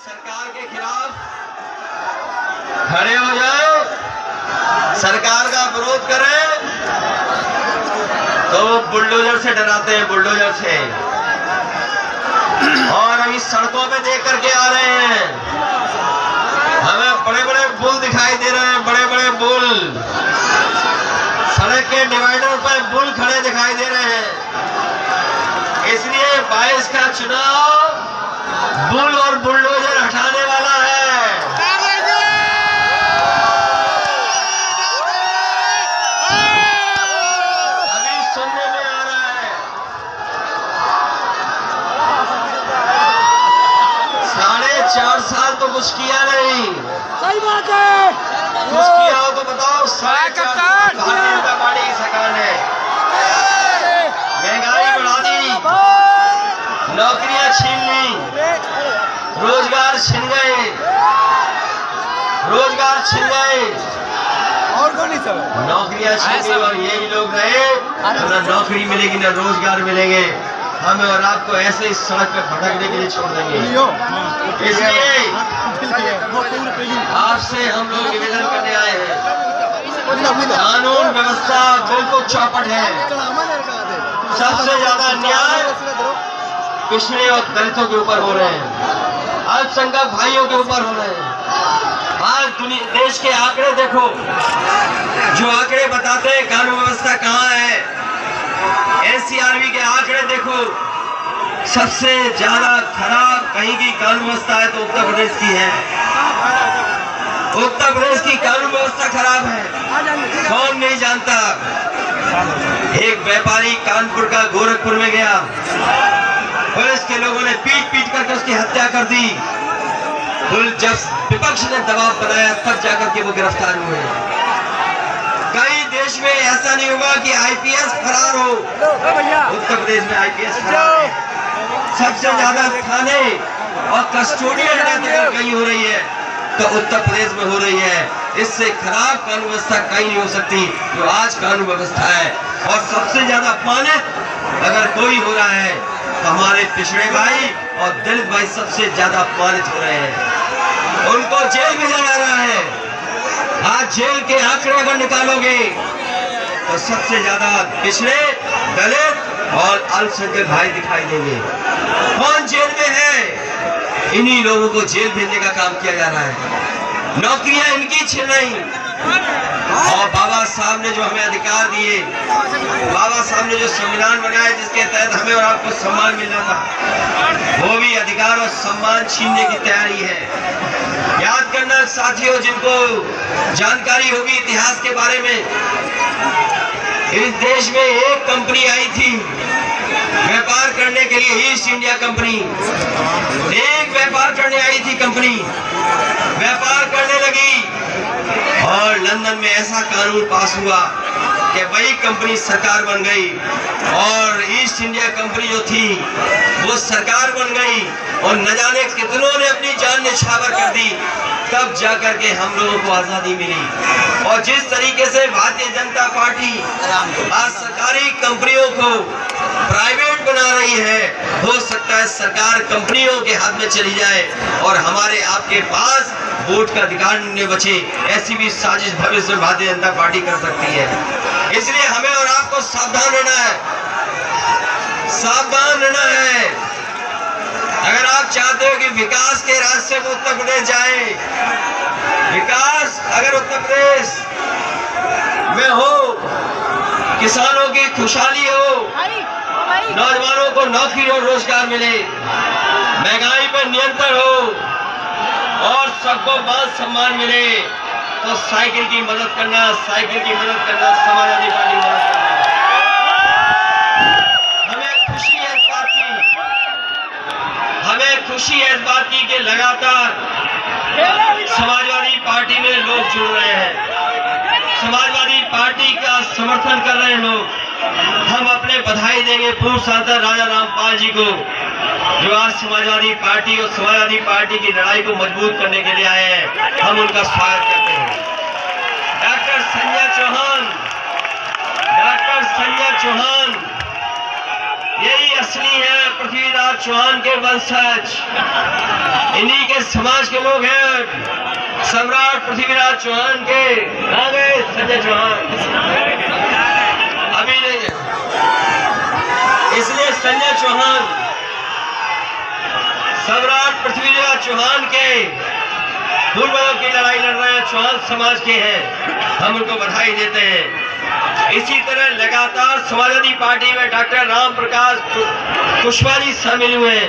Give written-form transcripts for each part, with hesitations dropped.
सरकार के खिलाफ खड़े हो जाओ, सरकार का विरोध करें तो बुलडोजर से डराते हैं, बुलडोजर से। और अभी सड़कों पे देख करके आ रहे हैं, हमें बड़े बड़े पुल दिखाई दे रहे हैं, बड़े बड़े पुल, सड़क के डिवाइडर पर पुल खड़े दिखाई दे रहे हैं। इसलिए 22 का चुनाव बुल और बुलडोजर हटाने वाला है। अभी सुनने में आ रहा है 4.5 साल तो कुछ किया नहीं। सही बात है, कुछ किया हो तो बताओ। 4.5 साल भारतीय जनता पार्टी की सरकार ने महंगाई बढ़ा दी, नौकरियां छीन ली, रोजगार छिन गए, रोजगार छिन गए, और कौन सब नौकरियां छिन गई। और यही लोग रहे तो न नौकरी मिलेगी न रोजगार मिलेंगे, हमें और आपको ऐसे ही सड़क पे भटकने के लिए छोड़ देंगे। इसलिए आपसे हम लोग निवेदन करने आए हैं, कानून व्यवस्था बिल्कुल चौपट है। सबसे ज्यादा अन्याय पिछड़े और दलितों के ऊपर हो रहे हैं, अल्पसंख्यक भाइयों के ऊपर हो रहे हैं। आज देश के आंकड़े देखो, जो आंकड़े बताते हैं कानून व्यवस्था कहाँ है। एनसीआरबी के आंकड़े देखो, सबसे ज्यादा खराब कहीं की कानून व्यवस्था है तो उत्तर प्रदेश की है। उत्तर प्रदेश की कानून व्यवस्था खराब है, कौन नहीं जानता। एक व्यापारी कानपुर का गोरखपुर में गया, पुलिस के लोगों ने पीट पीट करके उसकी हत्या कर दी। जब विपक्ष ने दबाव बनाया तब जाकर के वो गिरफ्तार हुए। कई देश में ऐसा नहीं होगा कि आईपीएस फरार हो, उत्तर प्रदेश में आईपीएस फरार है। सबसे ज्यादा थाने और कस्टोडियल डेथ कहीं हो रही है तो उत्तर प्रदेश में हो रही है। इससे खराब कानून व्यवस्था कहीं नहीं हो सकती जो आज कानून व्यवस्था है। और सबसे ज्यादा अपमानित अगर कोई हो रहा है तो हमारे पिछड़े भाई और दलित भाई सबसे ज्यादा अपमानित हो रहे हैं, उनको जेल भेजा जा रहा है। आज जेल के आंकड़े अगर निकालोगे तो सबसे ज्यादा पिछड़े, दलित और अल्पसंख्यक भाई दिखाई देंगे। कौन जेल में है? इन्हीं लोगों को जेल भेजने का काम किया जा रहा है। नौकरियां इनकी छिन रही। और बाबा साहब ने जो हमें अधिकार दिए, बाबा साहब ने जो संविधान बनाया जिसके तहत हमें और आपको सम्मान मिलना था, वो भी अधिकार और सम्मान छीनने की तैयारी है। याद करना साथियों, जिनको जानकारी होगी इतिहास के बारे में, इस देश में एक कंपनी आई थी व्यापार करने के लिए, ईस्ट इंडिया कंपनी। एक व्यापार करने आई थी कंपनी, व्यापार करने लगी और लंदन में ऐसा कानून पास हुआ कि वही कंपनी सरकार बन गई। और ईस्ट इंडिया कंपनी जो थी वो सरकार बन गई और न जाने कितनों ने अपनी जान निछावर कर दी, तब जाकर के हम लोगों को आजादी मिली। और जिस तरीके से भारतीय जनता पार्टी आज सरकारी कंपनियों को प्राइवेट बना रही है, हो सकता है सरकार कंपनियों के हाथ में चली जाए और हमारे आपके पास वोट का अधिकार न बचे। ऐसी भी साजिश भविष्य में भारतीय जनता पार्टी कर सकती है। इसलिए हमें और आपको सावधान रहना है, सावधान रहना है। अगर आप चाहते हो कि विकास के रास्ते को उत्तर प्रदेश जाए, विकास अगर उत्तर प्रदेश में हो, किसानों की खुशहाली हो, नौजवानों को नौकरी और रोजगार मिले, महंगाई पर नियंत्रण हो और सबको मान सम्मान मिले, तो साइकिल की मदद करना, साइकिल की मदद करना, समाजवादी पार्टी की मदद करना। हमें खुशी है इस बात की, हमें खुशी है इस बात की कि लगातार समाजवादी पार्टी में लोग जुड़ रहे हैं, समाजवादी पार्टी का समर्थन कर रहे हैं लोग। हम अपने बधाई देंगे पूर्व सांसद राजा रामपाल जी को, जो आज समाजवादी पार्टी और समाजवादी पार्टी की लड़ाई को मजबूत करने के लिए आए हैं। हम उनका स्वागत करते हैं। डॉक्टर संजय चौहान, डॉक्टर संजय चौहान यही असली है पृथ्वीराज चौहान के वंशज। इन्हीं के समाज के लोग हैं सम्राट पृथ्वीराज चौहान के आ गए संजय चौहान अभी नहीं है, इसलिए संजय चौहान सम्राट पृथ्वीराज चौहान के पूर्वजों की लड़ाई लड़ रहे हैं, चौहान समाज के हैं, हम उनको बधाई देते हैं। इसी तरह लगातार समाजवादी पार्टी में डॉक्टर राम प्रकाश कुशवाहा जी शामिल हुए,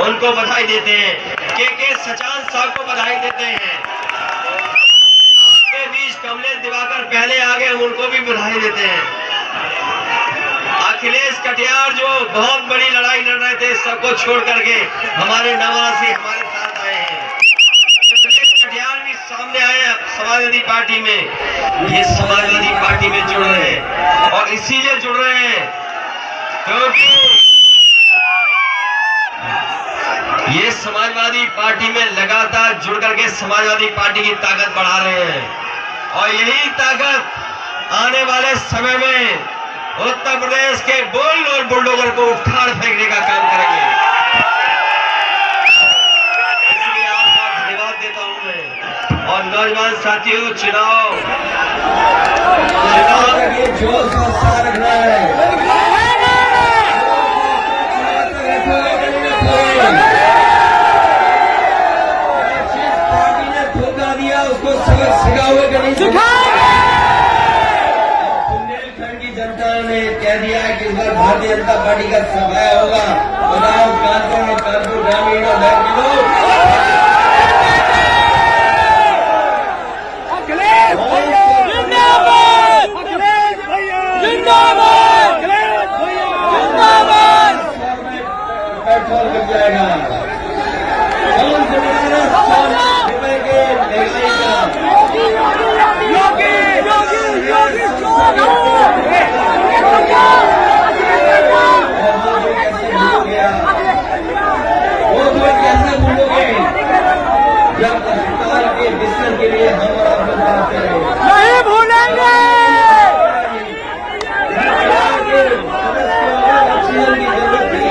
उनको बधाई देते हैं। के सचान साहब को बधाई देते हैं। के बीच कमलेश दिवाकर पहले आ गए, उनको भी बधाई देते हैं। अखिलेश कटियार जो बहुत बड़ी लड़ाई लड़ रहे थे, सबको छोड़ करके हमारे नवासी हमारे साथ आए हैं। कटियार भी सामने आए हैं समाजवादी पार्टी में, ये समाजवादी पार्टी में जुड़ रहे हैं और इसीलिए जुड़ रहे हैं क्योंकि ये समाजवादी पार्टी में लगातार जुड़ करके समाजवादी पार्टी की ताकत बढ़ा रहे हैं और यही ताकत आने वाले समय में उत्तर प्रदेश के बोल और बुलडोजर को उखाड़ फेंकने का काम करेंगे। इसलिए आपका धन्यवाद देता हूं मैं। और नौजवान साथियों, चुनाव के जोश का उत्साह रखना है। जिस पार्टी ने धोखा दिया उसको सबक सिखाओगे कि नहीं सिखाओगे? बुंदेलखंड की जनता ने कह दिया है कि इस बार भारतीय जनता पार्टी का सफाया होगा। बनाओ कानपुर और कानपुर ग्रामीण और बैंक के लोग पेट्रोल मिल जाएगा। कौन जिम्मेदार रुपए के महंगाई का? वो तो कैसे भूलोगे जब अस्पताल के बिस्तर के लिए हम और आप लोग करते रहे? नहीं भूलेंगे। ऑक्सीजन की जरूरत थी,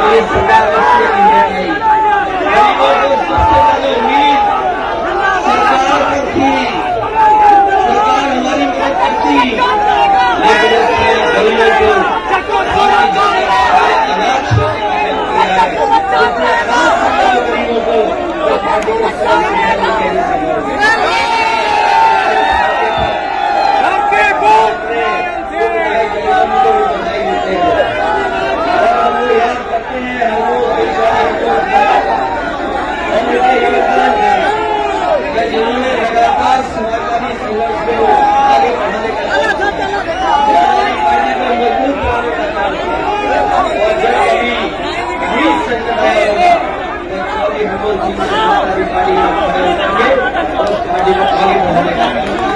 ये सरकार ऑक्सीजन नहीं दे रही। गरीबों को सबसे ज्यादा उम्मीद सरकार पर थी, सरकार हमारी मदद करती, लेकिन उसने गरीबों को अनाज गरीबों को पार्टी के साथ जिन्होंने लगातार समाजवादी संघर्ष को आगे बढ़ाने का समाजवादी पार्टी को मजबूत बनाने का काम किया और जब कभी संकट आया होगा तो चौधरी भगवत सिंह समाजवादी पार्टी में खड़े होकर उस पार्टी को आगे बढ़ाने का काम किया।